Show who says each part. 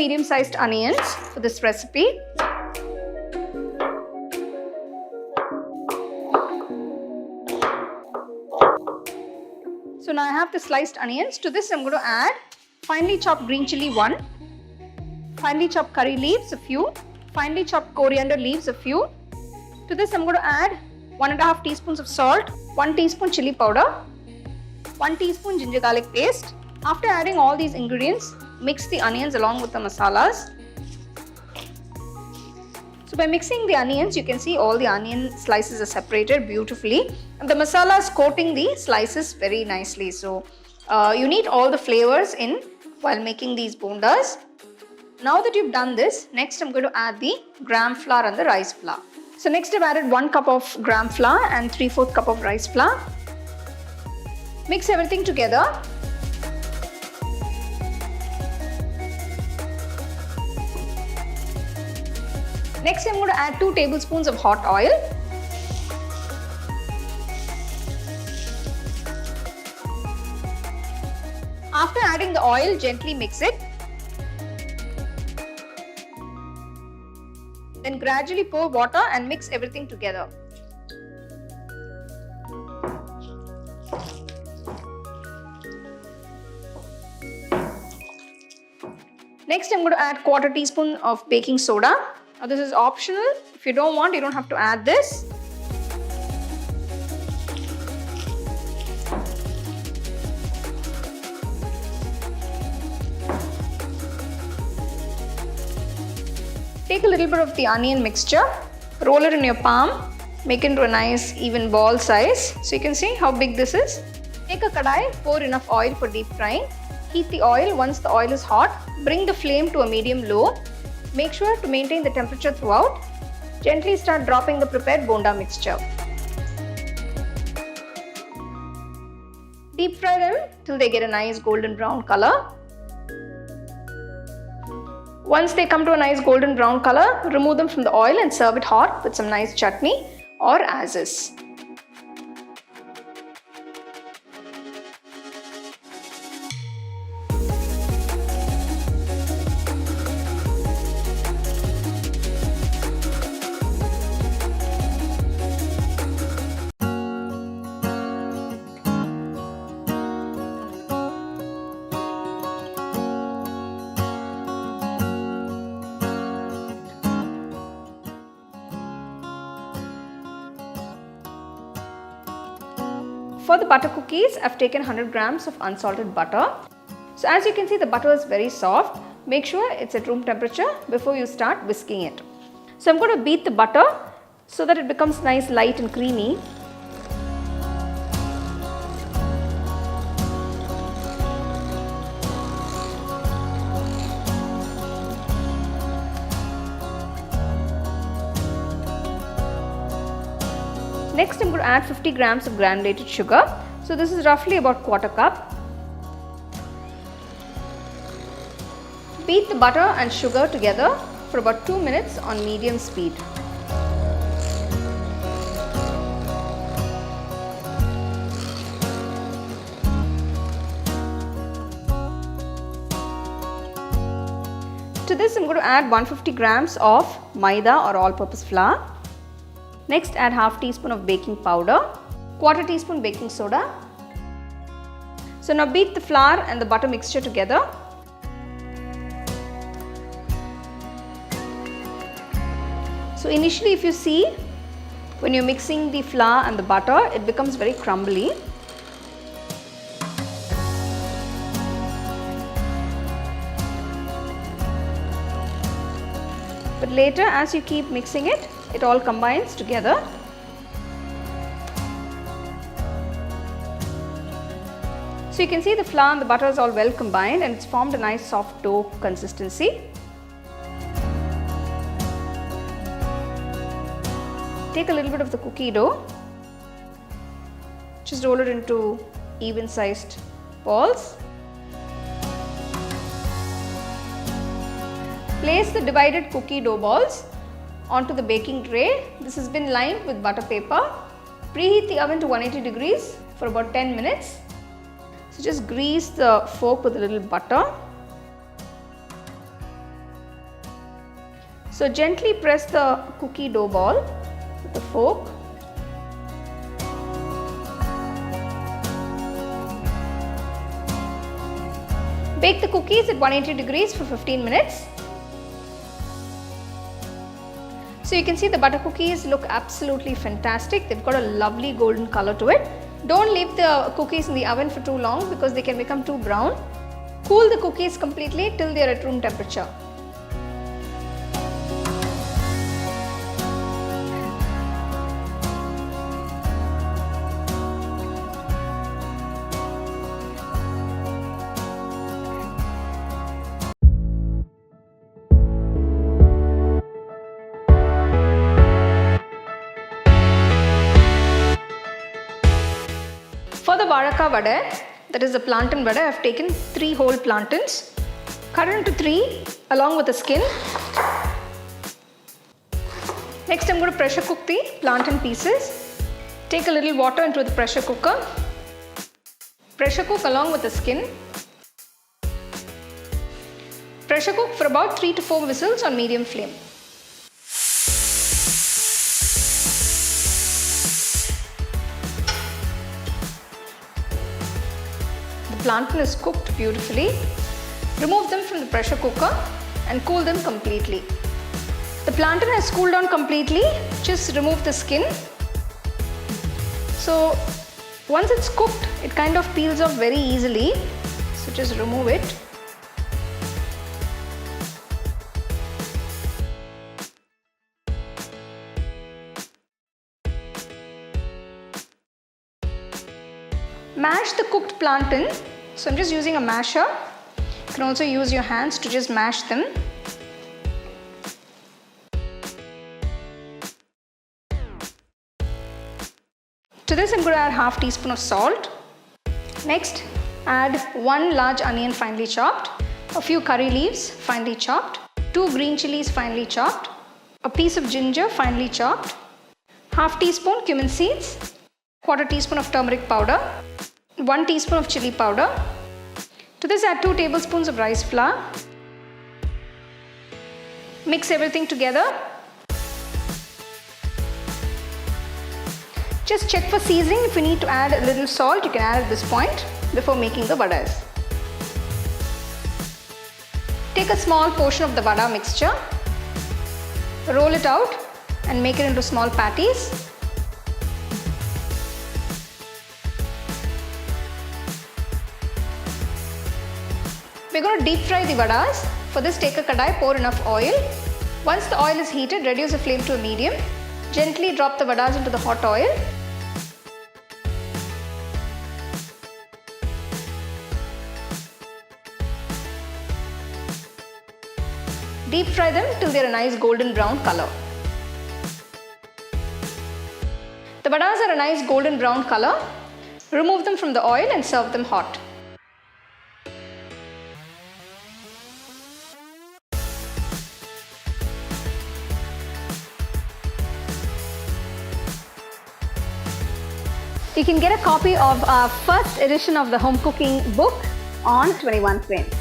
Speaker 1: medium-sized onions for this recipe. So now I have the sliced onions. To this I'm going to add finely chopped green chilli 1, finely chopped curry leaves a few, finely chopped coriander leaves a few. To this I'm going to add 1.5 teaspoons of salt, 1 teaspoon chilli powder, 1 teaspoon ginger garlic paste. After adding all these ingredients, mix the onions along with the masalas. So by mixing the onions, you can see all the onion slices are separated beautifully and the masala is coating the slices very nicely. So you need all the flavors in while making these bondas. Now that you've done this, next I'm going to add the gram flour and the rice flour. So next I've added 1 cup of gram flour and 3/4 cup of rice flour. Mix everything together. Next I'm going to add 2 tablespoons of hot oil. After adding the oil, gently mix it. Then gradually pour water and mix everything together. Next I'm going to add 1/4 teaspoon of baking soda. Now this is optional. If you don't want, you don't have to add this. Take a little bit of the onion mixture, roll it in your palm, make it into a nice even ball size. So you can see how big this is. Take a kadai, pour enough oil for deep frying. Heat the oil. Once the oil is hot, bring the flame to a medium-low. Make sure to maintain the temperature throughout. Gently start dropping the prepared bonda mixture. Deep fry them till they get a nice golden brown color. Once they come to a nice golden brown color, remove them from the oil and serve it hot with some nice chutney or as is. For the butter cookies, I've taken 100 grams of unsalted butter. So as you can see, the butter is very soft. Make sure it's at room temperature before you start whisking it. So I'm going to beat the butter so that it becomes nice, light and creamy. Next, I'm going to add 50 grams of granulated sugar. So this is roughly about 1/4 cup. Beat the butter and sugar together for about 2 minutes on medium speed. To this, I'm going to add 150 grams of MAIDA or all-purpose flour. Next, add half teaspoon of baking powder, 1/4 teaspoon baking soda. So now beat the flour and the butter mixture together. So initially, if you see, when you're mixing the flour and the butter, it becomes very crumbly. But later, as you keep mixing it, it all combines together. So you can see the flour and the butter is all well combined and it's formed a nice soft dough consistency. Take a little bit of the cookie dough, just roll it into even sized balls. Place the divided cookie dough balls onto the baking tray. This has been lined with butter paper. Preheat the oven to 180 degrees for about 10 minutes. So just grease the fork with a little butter. So gently press the cookie dough ball with a fork. Bake the cookies at 180 degrees for 15 minutes. So you can see the butter cookies look absolutely fantastic. They've got a lovely golden color to it. Don't leave the cookies in the oven for too long because they can become too brown. Cool the cookies completely till they are at room temperature. For the Vazhakkai Vada, that is the plantain vada, I have taken 3 whole plantains, cut it into 3 along with the skin. Next I am going to pressure cook the plantain pieces. Take a little water into the pressure cooker. Pressure cook along with the skin. Pressure cook for about 3 to 4 whistles on medium flame. The plantain is cooked beautifully. Remove them from the pressure cooker and cool them completely. The plantain has cooled down completely. Just remove the skin. So once it's cooked, it kind of peels off very easily. So just remove it. Mash the cooked plantain. So I'm just using a masher. You can also use your hands to just mash them. To this I'm going to add half teaspoon of salt. Next add 1 large onion finely chopped, a few curry leaves finely chopped, 2 green chilies finely chopped, a piece of ginger finely chopped, half teaspoon cumin seeds, quarter teaspoon of turmeric powder, 1 teaspoon of chilli powder. To this add 2 tablespoons of rice flour. Mix everything together. Just check for seasoning. If you need to add a little salt, you can add at this point before making the vadas. Take a small portion of the vada mixture, roll it out and make it into small patties. We're going to deep fry the vadas. For this, take a kadai, pour enough oil. Once the oil is heated, reduce the flame to a medium. Gently drop the vadas into the hot oil. Deep fry them till they are a nice golden brown color. The vadas are a nice golden brown color. Remove them from the oil and serve them hot. You can get a copy of our first edition of the home cooking book on 21 frames.